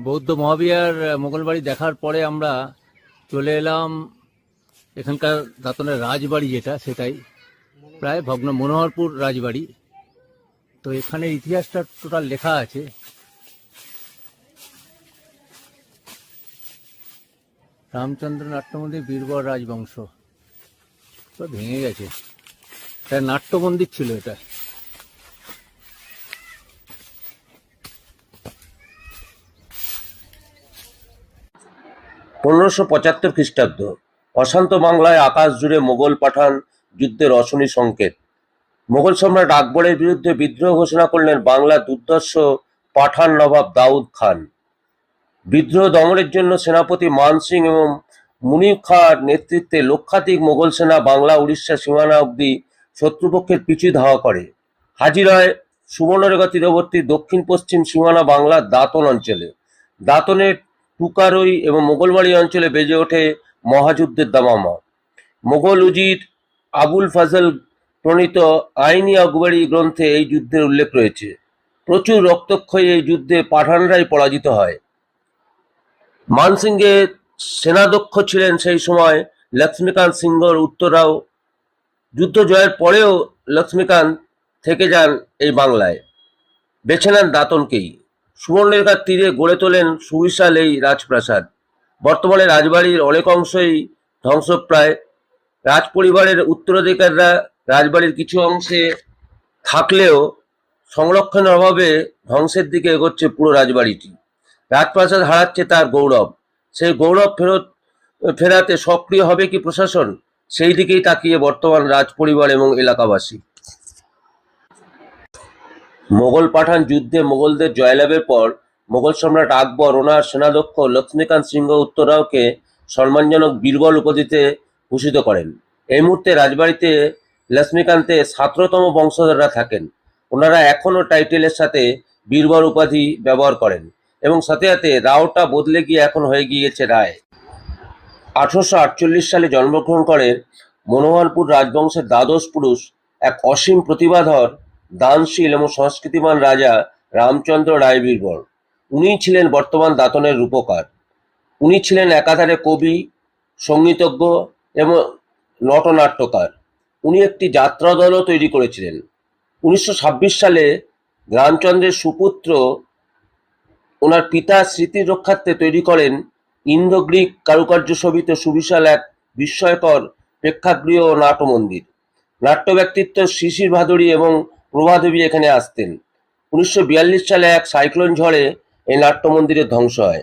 বৌদ্ধ মহাবিহার মোগল বাড়ি দেখার পরে আমরা চলে এলাম এখানকার দাঁতনের রাজবাড়ি, যেটা সেটাই প্রায় ভগ্ন মনোহরপুর রাজবাড়ি। তো এখানে ইতিহাসটা টোটাল লেখা আছে। রামচন্দ্র নাট্যমন্দির, বীরবর রাজবংশ। তো ভেঙে গেছে, এটা নাট্যমন্দির ছিল এটা। 1575 খ্রিস্টাব্দ। অশান্ত বাংলায় আকাশ জুড়ে মোগল পাঠান যুদ্ধের অশনি সংকেত। মোগল সম্রাট আকবরের বিরুদ্ধে বিদ্রোহ ঘোষণা করলেন বাংলার দুর্ধর্ষ পাঠান নবাব দাউদ খান। বিদ্রোহ দমনের জন্য সেনাপতি মান সিং এবং মুনির খাঁর নেতৃত্বে লক্ষাধিক মোগল সেনা বাংলা উড়িষ্যা সীমানা অবধি শত্রুপক্ষের পিছু ধাওয়া করে। হাজির হয় সুবর্ণরেখা তীরবর্তী দক্ষিণ পশ্চিম সীমানা বাংলার দাঁতন অঞ্চলে। দাঁতনের টুকারই এবং মোগলবাড়ি অঞ্চলে বেজে ওঠে মহাযুদ্ধের দামামা। মোগল উজির আবুল ফাজল প্রণীত আইনি আকবরী গ্রন্থে এই যুদ্ধের উল্লেখ রয়েছে। প্রচুর রক্তক্ষয়ী এই যুদ্ধে পাঠানরাই পরাজিত হয়। মানসিংহের সেনাধ্যক্ষ ছিলেন সেই সময় লক্ষ্মীকান্ত সিংহর উত্তরাও। যুদ্ধ জয়ের পরেও লক্ষ্মীকান্ত থেকে যান এই বাংলায়, বেছে নেন দাঁতনকেই। সুবর্ণরেখার তীরে গড়ে তোলেন সুবিশাল এই রাজপ্রাসাদ। বর্তমানে রাজবাড়ির অনেক অংশই ধ্বংসপ্রায়। রাজপরিবারের উত্তরাধিকারীরা রাজবাড়ির কিছু অংশে থাকলেও সংরক্ষণের অভাবে ধ্বংসের দিকে এগোচ্ছে পুরো রাজবাড়িটি। রাজপ্রাসাদ হারাচ্ছে তার গৌরব। সেই গৌরব ফেরাতে সক্রিয় হবে কি প্রশাসন, সেই দিকেই তাকিয়ে বর্তমান রাজপরিবার এবং এলাকাবাসী। মোগল পাঠান যুদ্ধে মোগলদের জয়লাভের পর মোগল সম্রাট আকবর ওনার সেনাধ্যক্ষ লক্ষ্মীকান্ত সিংহ উত্তরাওকে সম্মানজনক বীরবল উপাধিতে ভূষিত করেন। এই মুহূর্তে রাজবাড়িতে লক্ষ্মীকান্তের 17তম বংশধররা থাকেন। ওনারা এখনও টাইটেলের সাথে বীরবল উপাধি ব্যবহার করেন এবং সাথে সাথে রাওটা বদলে গিয়ে এখন হয়ে গিয়েছে রায়। 1848 সালে জন্মগ্রহণ করেন মনোহরপুর রাজবংশের দ্বাদশ পুরুষ, এক অসীম প্রতিভাধর, দানশীল এবং সংস্কৃতিমান রাজা রামচন্দ্র রায় বীরবল। উনিই ছিলেন বর্তমান দাঁতনের রূপকার। উনি ছিলেন একাধারে কবি, সঙ্গীতজ্ঞ এবং নটনাট্যকার। উনি একটি যাত্রা দলও তৈরি করেছিলেন। 1926 সালে রামচন্দ্রের সুপুত্র ওনার পিতার স্মৃতির রক্ষার্থে তৈরি করেন ইন্দো গ্রিক কারুকার্য শোভিত সুবিশাল এক বিস্ময়কর প্রেক্ষাগৃহ ও নাট্যমন্দির। নাট্য ব্যক্তিত্ব শিশির ভাদুড়ী এবং প্রভাদেবী এখানে আসতেন। 1942 সালে এক সাইক্লোন ঝড়ে এই নাট্যমন্দিরের ধ্বংস হয়।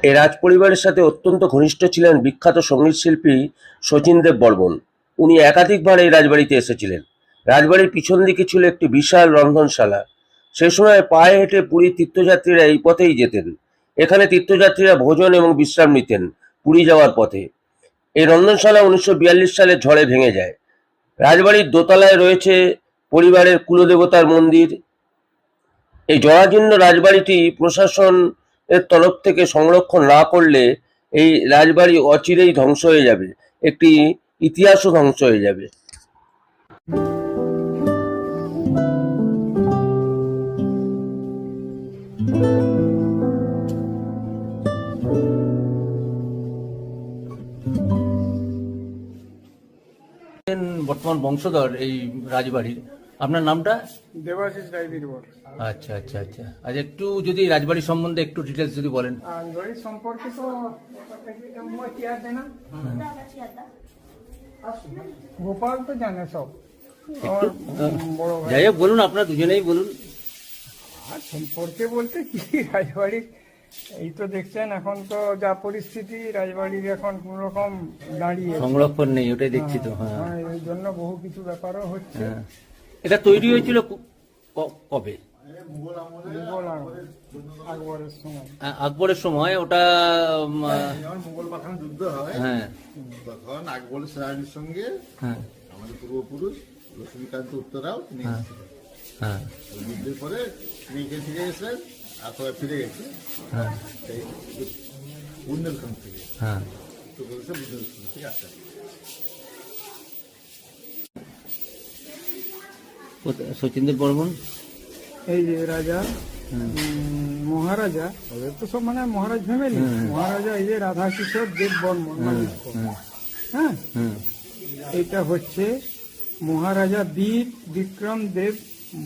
এই রাজপরিবারের সাথে অত্যন্ত ঘনিষ্ঠ ছিলেন বিখ্যাত সঙ্গীত শিল্পী শচীনদেব বর্মন। উনি একাধিকবার এই রাজবাড়িতে এসেছিলেন। রাজবাড়ির পিছন দিকে ছিল একটি বিশাল রন্ধনশালা। সে সময় পায়ে হেঁটে পুরীর তীর্থযাত্রীরা এই পথেই যেতেন। এখানে তীর্থযাত্রীরা ভোজন এবং বিশ্রাম নিতেন পুরী যাওয়ার পথে। এই রন্ধনশালা 1942 সালে ঝড়ে ভেঙে যায়। রাজবাড়ির দোতলায় রয়েছে পরিবারের কুলদেবতার মন্দির। এই জরাজীর্ণ রাজবাড়িটি প্রশাসনের তরফ থেকে সংরক্ষণ না করলে এই রাজবাড়ি অচিরেই ধ্বংস হয়ে যাবে, একটি ইতিহাসও ধ্বংস হয়ে যাবে। বর্তমান বংশধর এই রাজবাড়ির, আপনার নামটা? দেবাশিস রায় বীরবর। আচ্ছা আচ্ছা আচ্ছা। আজ একটু যদি রাজবাড়ি সম্বন্ধে একটু ডিটেলস যদি বলেন। রাজবাড়ি সম্পর্কে তো গোপাল তো জানে সব, আমার বড় ভাই। যাই হোক বলুন, আপনারা দুজনেই বলুন। আর সম্পর্কে বলতে কি, রাজবাড়ির এই তো দেখছেন এখন তো যা পরিস্থিতি, রাজবাড়ির এখন কোন রকম দাঁড়িয়ে সংরক্ষণ নেই, ওটাই দেখছি তো। হ্যাঁ, এই জন্য বহু কিছু ব্যাপারও হচ্ছে। হ্যাঁ। এটা তৈরি হয়েছিল কবে? মুঘল আকবরের সময়। আকবরের সময়। ওটা যখন মুঘল পাঠান যুদ্ধ হয়, হ্যাঁ তখন আকবরের সেনাবাহিনীর সঙ্গে হ্যাঁ আমাদের পূর্বপুরুষ লক্ষ্মীকান্ত উত্তরাও তিনি এসেছিলেন। হ্যাঁ ওই যুদ্ধের পরে তিনি এখানে ফিরে গেছিলেন, আর সবাই ফিরে গেছে হ্যাঁ সেই বুন্দেলখণ্ড থেকে, হ্যাঁ। উত্তরপ্রদেশের বুন্দেলখণ্ড থেকে আসেন। শচীনদেব বর্মন এই যে রাজা মহারাজা, ওদের তো সব মানে মহারাজ ফ্যামিলি, মহারাজা এই যে রাধা কিশোর দেব বর্মন মানিক্য, হ্যাঁ, এটা হচ্ছে মহারাজা বীর বিক্রম দেব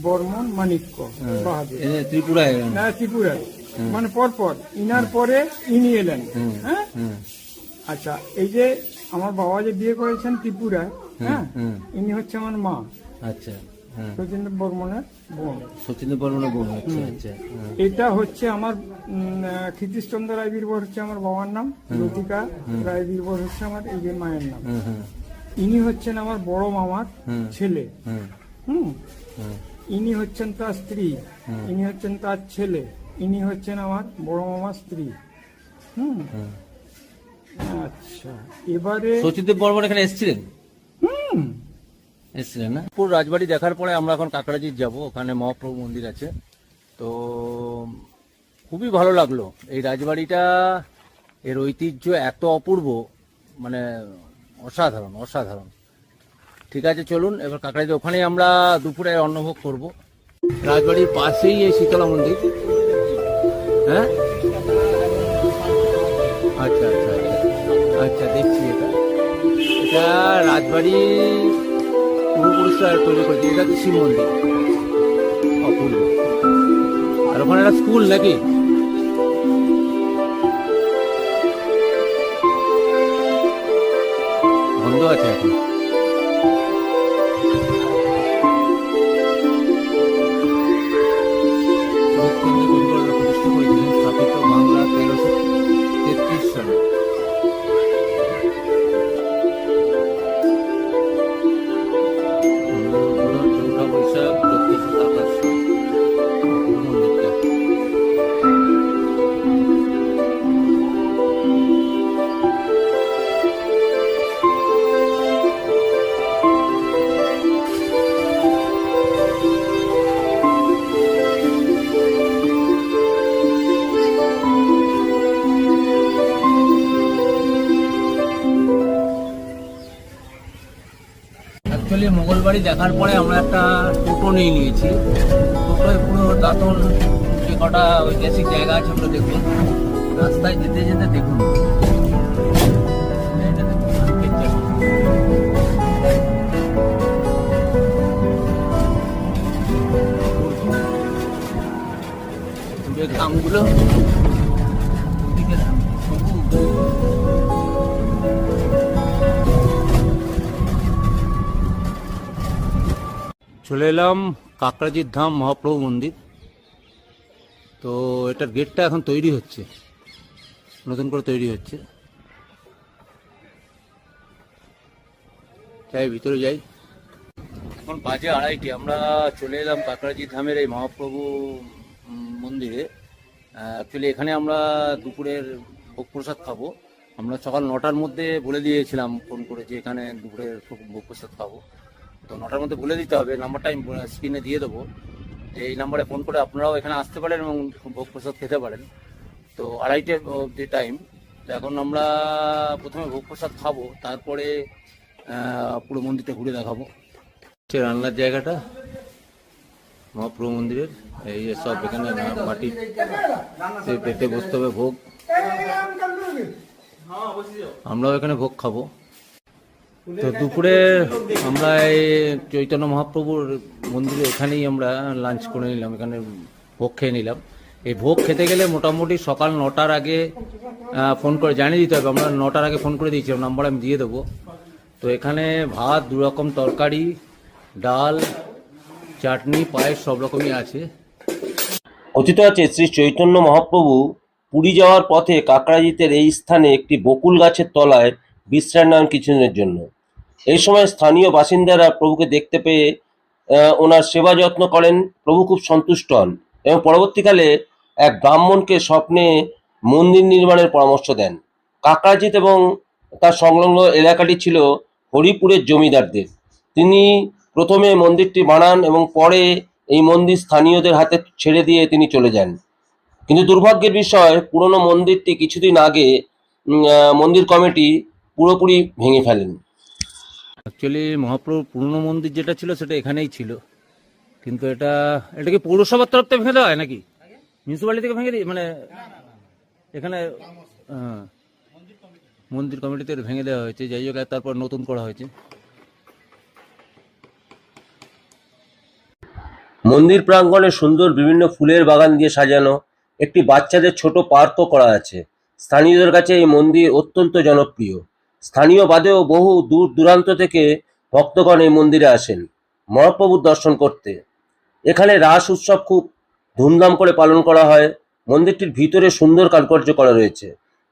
বর্মন মানিক্য বাহাদুর, ত্রিপুরায়। না ত্রিপুরায়, মানে পরপর ইনার পরে ইনি এলেন, হ্যাঁ। আচ্ছা, এই যে আমার বাবা যে বিয়ে করেছেন ত্রিপুরায়, হ্যাঁ, ইনি হচ্ছে আমার মা, আচ্ছা, শচীন্দ্র বর্মনের বোন। সচিন বর্মনের বোন। আচ্ছা আচ্ছা। এটা হচ্ছে আমার ক্ষিতীশচন্দ্র রায় বীরবর হচ্ছে আমার বাবার নাম, লতিকা রায় বীরবর হচ্ছে আমার এই যে মায়ের নাম। ইনি হচ্ছেন আমার বড় মামার ছেলে, ইনি হচ্ছেন তার স্ত্রী, ইনি হচ্ছেন তার ছেলে, ইনি হচ্ছেন আমার বড় মামার স্ত্রী। আচ্ছা, এবারে সচিনদেব বর্মন এখানে এসেছিলেন? এসেছিলেন না? পুরো রাজবাড়ি দেখার পরে আমরা এখন কাকড়াজির যাব, ওখানে মহাপ্রভু মন্দির আছে। তো খুবই ভালো লাগলো এই রাজবাড়িটা, এর ঐতিহ্য এত অপূর্ব, মানে অসাধারণ অসাধারণ। ঠিক আছে, চলুন এবার কাকড়াজি, ওখানেই আমরা দুপুরে অন্নভোগ করব। রাজবাড়ির পাশেই এই শীতলা মন্দির। হ্যাঁ, আচ্ছা আচ্ছা আচ্ছা আচ্ছা, দেখছি এটা রাজবাড়ি পূর্বপুরুষরা তৈরি করেছে। এটা হচ্ছে শিব মন্দির, অপূর্ব। আর ওখানে একটা স্কুল নাকি? বন্ধ আছে এখন। প্রতিষ্ঠা করেছিলেন, স্থাপিত বাংলা 1333 সালে। চৌঠা বৈশাখ 1427 সাল মন্দিরটা। অ্যাকচুয়ালি মোগল বাড়ি দেখার পরে আমরা একটা টোটো নিয়ে নিয়েছি। টোটোয় পুরো দাঁতন যে কটা ঐতিহাসিক জায়গা আছে ওগুলো দেখুন, রাস্তায় যেতে যেতে দেখুন। এটা দেখুন, দূরে গ্রামগুলো, ওদিকে সবুজ। চলে এলাম কাকড়াজির ধাম মহাপ্রভু মন্দির। তো এটার গেটটা এখন তৈরি হচ্ছে, নতুন করে তৈরি হচ্ছে। যাই ভিতরে যাই। এখন বাজে 2:30, আমরা চলে এলাম কাকড়াজি ধামের এই মহাপ্রভু মন্দিরে। অ্যাকচুয়ালি এখানে আমরা দুপুরের ভোগ প্রসাদ খাবো। আমরা সকাল 9টার মধ্যে বলে দিয়েছিলাম ফোন করে যে এখানে দুপুরের ভোগ প্রসাদ খাবো। তো 9টার মধ্যে বলে দিতে হবে, নাম্বারটা আমি স্ক্রিনে দিয়ে দেবো। এই নাম্বারে ফোন করে আপনারাও এখানে আসতে পারেন এবং ভোগ প্রসাদ খেতে পারেন। তো 2:30 অবধি টাইম। তো এখন আমরা প্রথমে ভোগ প্রসাদ খাবো, তারপরে পুরো মন্দিরটা ঘুরে দেখাবো। হচ্ছে রান্নার জায়গাটা মহাপ্রভু মন্দিরের। এই সব এখানে মাটি পেটে বসতে হবে ভোগ। আমরাও এখানে ভোগ খাবো। তো দুপুরে আমরা এই চৈতন্য মহাপ্রভুর মন্দিরে এখানেই আমরা লাঞ্চ করে নিলাম, এখানে ভোগ খেয়ে নিলাম। এই ভোগ খেতে গেলে মোটামুটি সকাল 9টার আগে ফোন করে জানিয়ে দিতে হবে। আমরা 9টার আগে ফোন করে দিয়েছিলাম, নাম্বার আমি দিয়ে দেবো। তো এখানে ভাত, 2 রকম তরকারি, ডাল, চাটনি, পায়েস সব রকমই আছে। কথিত আছে শ্রী চৈতন্য মহাপ্রভু পুরী যাওয়ার পথে কাকড়াজিতের এই স্থানে একটি বকুল গাছের তলায় বিশ্রাম নেন কিছুদিনের জন্য। এই সময় স্থানীয় বাসিন্দারা প্রভুকে দেখতে পেয়ে ওনার সেবা যত্ন করেন। প্রভু খুব সন্তুষ্ট হন এবং পরবর্তীকালে এক ব্রাহ্মণকে স্বপ্নে মন্দির নির্মাণের পরামর্শ দেন। কাকড়াজিত এবং তার সংলগ্ন এলাকাটি ছিল হরিপুরের জমিদারদের। তিনি প্রথমে মন্দিরটি বানান এবং পরে এই মন্দির স্থানীয়দের হাতে ছেড়ে দিয়ে তিনি চলে যান। কিন্তু দুর্ভাগ্যের বিষয়, পুরনো মন্দিরটি কিছুদিন আগে মন্দির কমিটি পুরোপুরি ভেঙে ফেলেন। অ্যাকচুয়ালি মহাপ্রভুর পুরনো মন্দির যেটা ছিল সেটা এখানেই ছিল, কিন্তু এটা কি পৌরসভার তরফ থেকে ভেঙে দেওয়া হয় নাকি? মিউনিসিপ্যালিটি থেকে ভেঙে মানে এখানে হ্যাঁ, মন্দির কমিটিতে ভেঙে দেওয়া হয়েছে, যাই হোক তারপর নতুন করা হয়েছে। মন্দির প্রাঙ্গণে সুন্দর বিভিন্ন ফুলের বাগান দিয়ে সাজানো, একটি বাচ্চাদের ছোট পার্কও করা আছে। স্থানীয়দের কাছে এই মন্দির অত্যন্ত জনপ্রিয়। স্থানীয় বাদেও বহু দূর দূরান্ত থেকে ভক্তগণ এই মন্দিরে আসেন মহাপ্রভুর দর্শন করতে। এখানে রাস উৎসব খুব ধুমধাম করে পালন করা হয়। মন্দিরটির ভিতরে সুন্দর কারুকার্য করা রয়েছে।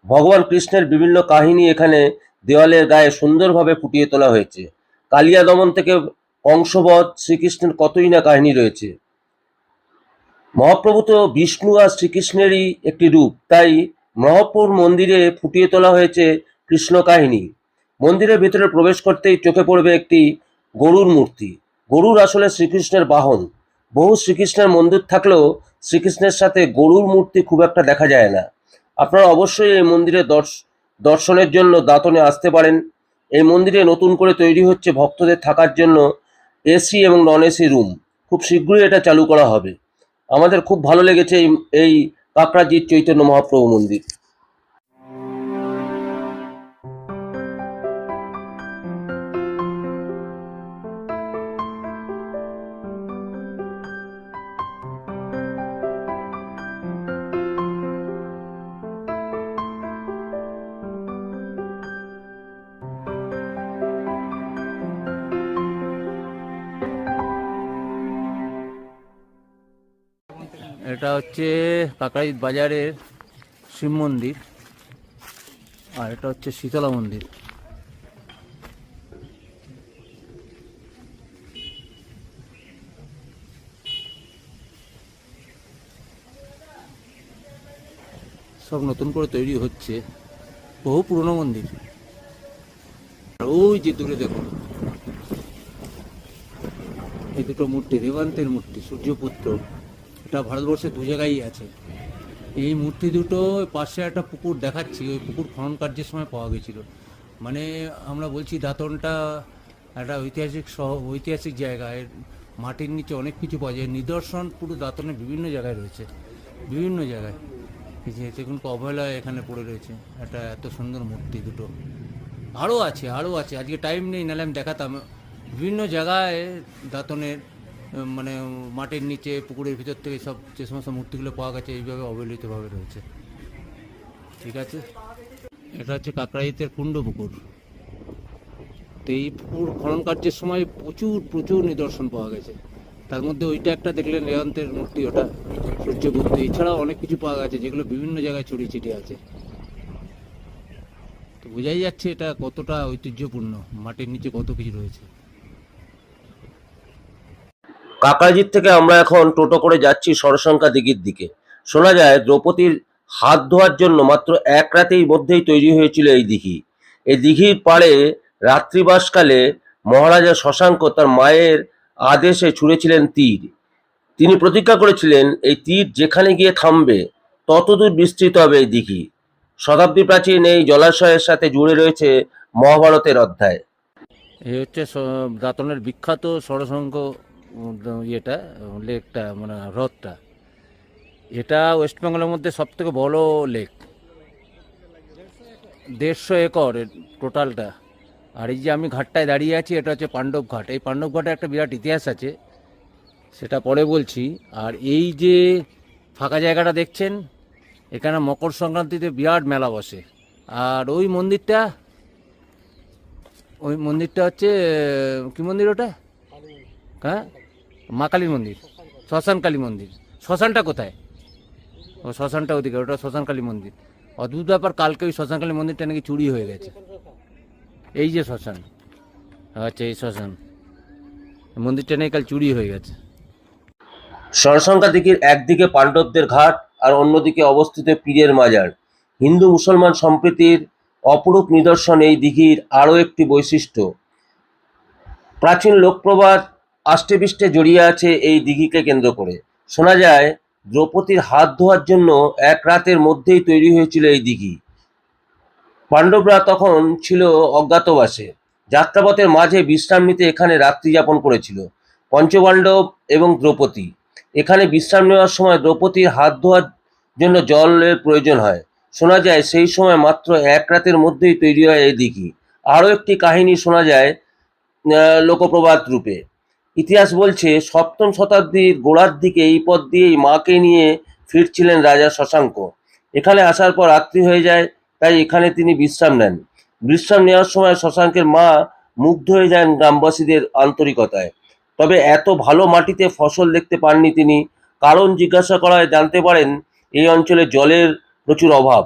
ভগবান কৃষ্ণের বিভিন্ন কাহিনী এখানে দেওয়ালের গায়ে সুন্দরভাবে ফুটিয়ে তোলা হয়েছে। কালিয়া দমন থেকে কংসবধ, শ্রীকৃষ্ণের কতই না কাহিনী রয়েছে। মহাপ্রভু তো বিষ্ণু আর শ্রীকৃষ্ণেরই একটি রূপ, তাই মহাপ্রভুর মন্দিরে ফুটিয়ে তোলা হয়েছে কৃষ্ণ কাহিনী। মন্দিরের ভিতরে প্রবেশ করতেই চোখে পড়বে একটি গরুর মূর্তি। গরুর আসলে শ্রীকৃষ্ণের বাহন। বহু শ্রীকৃষ্ণের মন্দির থাকলেও শ্রীকৃষ্ণের সাথে গরুর মূর্তি খুব একটা দেখা যায় না। আপনারা অবশ্যই এই মন্দিরে দর্শনের জন্য দাঁতনে আসতে পারেন। এই মন্দিরে নতুন করে তৈরি হচ্ছে ভক্তদের থাকার জন্য এসি এবং নন এসি রুম। খুব শীঘ্রই এটা চালু করা হবে। আমাদের খুব ভালো লেগেছে এই কাকড়াজির চৈতন্য মহাপ্রভু মন্দির। এটা হচ্ছে কাকরাইল বাজারের শিব মন্দির, আর এটা হচ্ছে শীতলা মন্দির। সব নতুন করে তৈরি হচ্ছে, বহু পুরনো মন্দির। ওই যে দূরে দেখুন এই দুটো মূর্তি, দেবান্তের মূর্তি, সূর্যপুত্র। এটা ভারতবর্ষে দু জায়গায় আছে। এই মূর্তি দুটো পাশে একটা পুকুর দেখাচ্ছি, ওই পুকুর খনন কার্যের সময় পাওয়া গেছিল। মানে আমরা বলছি দাঁতনটা একটা ঐতিহাসিক জায়গায়, মাটির নিচে অনেক কিছু পাওয়া যায়। নিদর্শন পুরো দাঁতনে বিভিন্ন জায়গায় রয়েছে, বিভিন্ন জায়গায়। দেখুন অবহেলায় এখানে পড়ে রয়েছে একটা এত সুন্দর মূর্তি দুটো। আরও আছে, আরও আছে, আজকে টাইম নেই, নাহলে আমি দেখাতাম। বিভিন্ন জায়গায় দাঁতনের মানে মাটির নিচে, পুকুরের ভিতর থেকে সব যে সমস্ত মূর্তিগুলো পাওয়া গেছে এইভাবে অবহেলিতভাবে রয়েছে। ঠিক আছে, এটা হচ্ছে কাকরাইতের কুণ্ড পুকুর। তো এই পুকুর খনন কার্যের সময় প্রচুর নিদর্শন পাওয়া গেছে। তার মধ্যে ওইটা একটা দেখলেন রেয়ন্তের মূর্তি, ওটা সূর্যপুত্র। এছাড়াও অনেক কিছু পাওয়া গেছে যেগুলো বিভিন্ন জায়গায় ছড়িয়ে ছিটিয়ে আছে। তো বোঝাই যাচ্ছে এটা কতটা ঐতিহ্যপূর্ণ, মাটির নিচে কত কিছু রয়েছে। কাকরাজির থেকে আমরা এখন টোটো করে যাচ্ছি সরসংখ্যা দিঘির দিকে। শোনা যায় দ্রৌপদীর হাত ধোয়ার জন্য মাত্র এক রাতের মধ্যেই তৈরি হয়েছিল এই দিঘি। এই দিঘির পাড়ে রাত্রিবাসকালে মহারাজা শশাঙ্ক তার মায়ের আদেশে ছুঁড়েছিলেন তীর। তিনি প্রতিজ্ঞা করেছিলেন এই তীর যেখানে গিয়ে থামবে ততদূর বিস্তৃত হবে এই দিঘি। শতাব্দী প্রাচীন এই জলাশয়ের সাথে জুড়ে রয়েছে মহাভারতের অধ্যায়। এই হচ্ছে দাঁতনের বিখ্যাত ষড়সংখ্য ইয়েটা, লেকটা, মানে হ্রদটা। এটা ওয়েস্ট বেঙ্গলের মধ্যে সব থেকে বড় লেক, 150 একর টোটালটা। আর এই যে আমি ঘাটটায় দাঁড়িয়ে আছি, এটা হচ্ছে পাণ্ডব ঘাট। এই পাণ্ডব ঘাটে একটা বিরাট ইতিহাস আছে, সেটা পরে বলছি। আর এই যে ফাঁকা জায়গাটা দেখছেন, এখানে মকর সংক্রান্তিতে বিরাট মেলা বসে। আর ওই মন্দিরটা হচ্ছে কি মন্দির ওটা? হ্যাঁ, মা কালীর মন্দির, শ্মশান কালী মন্দির। শ্মশানটা কোথায়? ও শ্মশানটা ওদিকে, ওটা শ্মশান কালী মন্দির। অদ্ভুত ব্যাপার, কালকে ওই শ্মশান কালী মন্দিরটা নাকি চুরি হয়ে গেছে। এই যে শ্মশান, আচ্ছা এই শ্মশান মন্দিরটা নাকি কাল চুরি হয়ে গেছে। সরসংখ্যা দিঘির একদিকে পাণ্ডবদের ঘাট আর অন্যদিকে অবস্থিত পীরের মাজার। হিন্দু মুসলমান সম্প্রীতির অপরূপ নিদর্শন এই দিঘির আরও একটি বৈশিষ্ট্য। প্রাচীন লোকপ্রবাদ আষ্টেপৃষ্ঠে জড়িয়ে আছে এই দিঘিকে কেন্দ্র করে। শোনা যায় দ্রৌপদীর হাত ধোয়ার জন্য এক রাতের মধ্যেই তৈরি হয়েছিল এই দিঘি। পাণ্ডবরা তখন ছিল অজ্ঞাতবাসে, যাত্রাপথের মাঝে বিশ্রাম নিতে এখানে রাত্রি যাপন করেছিল পঞ্চপাণ্ডব এবং দ্রৌপদী। এখানে বিশ্রাম নেওয়ার সময় দ্রৌপদীর হাত ধোয়ার জন্য জলের প্রয়োজন হয়। শোনা যায় সেই সময় মাত্র এক রাতের মধ্যেই তৈরি হয় এই দিঘি। আরও একটি কাহিনী শোনা যায় লোকপ্রবাদ রূপে। ইতিহাস বলছে ৭ম শতাব্দীর গোড়ার দিকে এই পথ দিয়েই মাকে নিয়ে ফিরছিলেন রাজা শশাঙ্ক। এখানে আসার পর রাত্রি হয়ে যায়, তাই এখানে তিনি বিশ্রাম নেন। বিশ্রাম নেওয়ার সময় শশাঙ্কের মা মুগ্ধ হয়ে যান গ্রামবাসীদের আন্তরিকতায়। তবে এত ভালো মাটিতে ফসল দেখতে পাননি তিনি। কারণ জিজ্ঞাসা করায় জানতে পারেন এই অঞ্চলে জলের প্রচুর অভাব।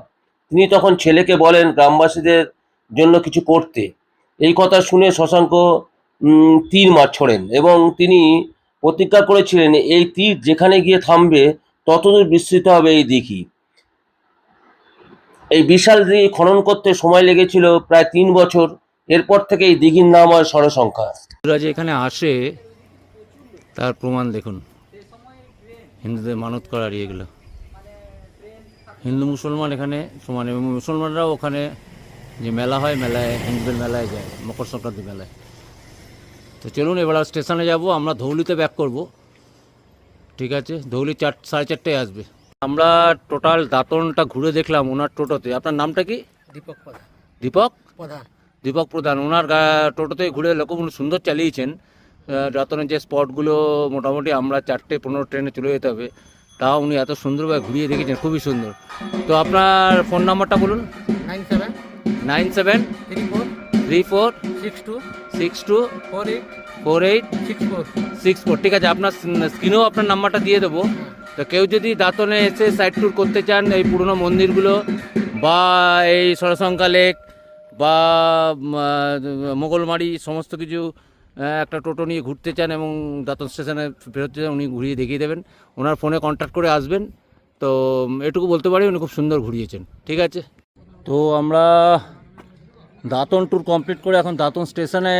তিনি তখন ছেলেকে বলেন গ্রামবাসীদের জন্য কিছু করতে। এই কথা শুনে শশাঙ্ক তীর ছোড়েন এবং তিনি প্রতিজ্ঞা করেছিলেন এই তীর যেখানে গিয়ে থামবে ততদূর বিস্তৃত হবে এই দিঘি। এই বিশাল দিঘি খনন করতে সময় লেগেছিল প্রায় ৩ বছর। এরপর থেকে এই দিঘির নাম হয় ষড়সংখ্যা। হিন্দুরা যে এখানে আসে তার প্রমাণ দেখুন, হিন্দুদের মানত করার এগুলো। হিন্দু মুসলমান এখানে সমান, এবং মুসলমানরাও ওখানে যে মেলা হয়, মেলায় হিন্দুদের মেলায় যায়, মকর সংক্রান্তি মেলায়। তো চলুন এবার স্টেশনে যাব, আমরা ধৌলিতে ব্যাক করব। ঠিক আছে, ধৌলি 4:30 আসবে। আমরা টোটাল দাঁতনটা ঘুরে দেখলাম ওনার টোটোতে। আপনার নামটা কি? দীপক প্রধান। দীপক প্রধান। দীপক প্রধান। ওনার টোটোতে ঘুরে লোকগুলো সুন্দর চালিয়েছেন। দাঁতনের যে স্পটগুলো মোটামুটি আমরা 4:15 ট্রেনে চলে যেতে হবে, তাও উনি এত সুন্দরভাবে ঘুরিয়ে দেখেছেন, খুবই সুন্দর। তো আপনার ফোন নাম্বারটা বলুন। 973462624864। ঠিক আছে, আপনার স্ক্রিনেও আপনার নাম্বারটা দিয়ে দেবো। তো কেউ যদি দাঁতনে এসে সাইড ট্যুর করতে চান, এই পুরনো মন্দিরগুলো বা এই ষড়সংখ্যা লেক বা মোগলমারি সমস্ত কিছু একটা টোটো নিয়ে ঘুরতে চান এবং দাঁতন স্টেশনে ফেরত চান, উনি ঘুরিয়ে দেখিয়ে দেবেন। ওনার ফোনে কন্ট্যাক্ট করে আসবেন। তো এটুকু বলতে পারি উনি খুব সুন্দর ঘুরিয়েছেন। ঠিক আছে, তো আমরা দাঁতন ট্যুর কমপ্লিট করে এখন দাঁতন স্টেশনে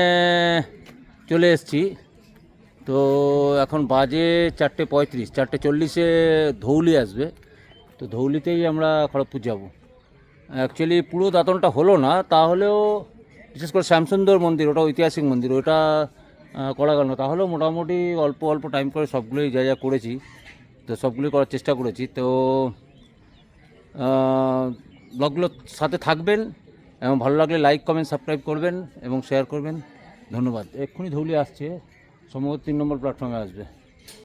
চলে এসেছি। তো এখন বাজে 4:35, 4:40-এ ধৌলি আসবে। তো ধৌলিতেই আমরা খড়গপুর যাব। অ্যাকচুয়ালি পুরো দাঁতনটা হলো না, তাহলেও বিশেষ করে শ্যামসুন্দর মন্দির, ওটা ঐতিহাসিক মন্দির, ওটা করা গেল না। তাহলেও মোটামুটি অল্প অল্প টাইম করে সবগুলোই যা যা করেছি, তো সবগুলোই করার চেষ্টা করেছি। তো ব্লগগুলোর সাথে থাকবেন এবং ভালো লাগলে লাইক, কমেন্ট, সাবস্ক্রাইব করবেন এবং শেয়ার করবেন। ধন্যবাদ। এক্ষুনি ধৌলি আসছে, সম্ভবত 3 নম্বর প্ল্যাটফর্মে আসবে।